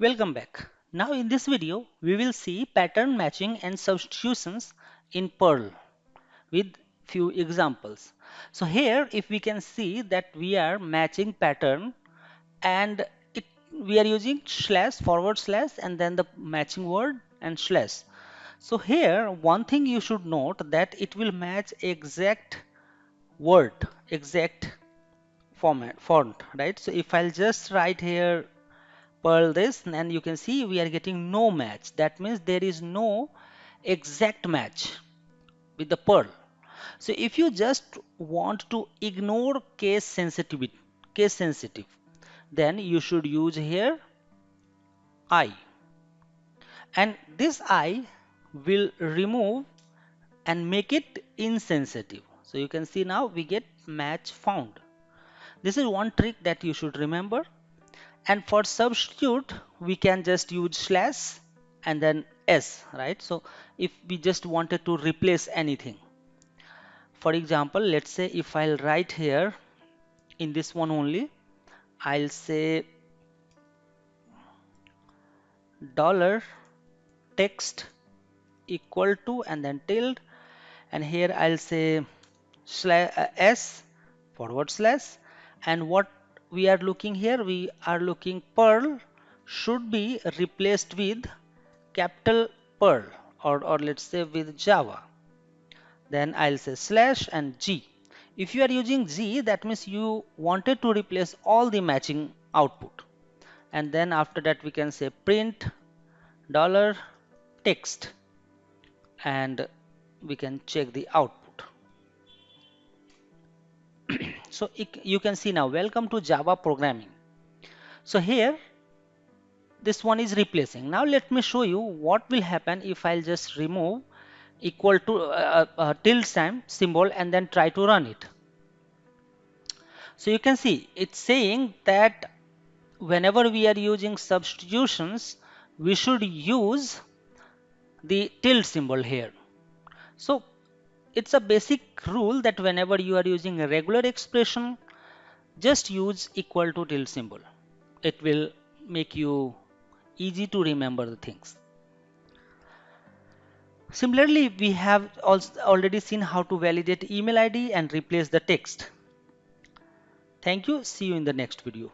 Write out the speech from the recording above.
Welcome back. Now in this video, we will see pattern matching and substitutions in Perl with few examples. So here if we can see that we are matching pattern and we are using slash forward slash and then the matching word and slash. So here one thing you should note that it will match exact word, exact font, right? So if I'll just write here Perl this and you can see we are getting no match. That means there is no exact match with the Perl. So if you just want to ignore case sensitive, then you should use here I, and this I will remove and make it insensitive. So you can see now we get match found. This is one trick that you should remember. And for substitute, we can just use slash and then s, right? So if we just wanted to replace anything, for example, let's say if I'll write here in this one only, I'll say dollar text equal to and then tilde, and here I'll say slash s forward slash, and what we are looking here, we are looking Perl should be replaced with capital Perl, or let's say with Java. Then I'll say slash and G. If you are using G, that means you wanted to replace all the matching output. And then after that we can say print dollar text and we can check the output. So you can see now, welcome to Java programming. So here this one is replacing. Now let me show you what will happen if I'll just remove equal to tilde sign symbol and then try to run it. So you can see it's saying that whenever we are using substitutions, we should use the tilde symbol here. So it's a basic rule that whenever you are using a regular expression, just use equal to tilde symbol. It will make you easy to remember the things. Similarly, we have also already seen how to validate email ID and replace the text. Thank you. See you in the next video.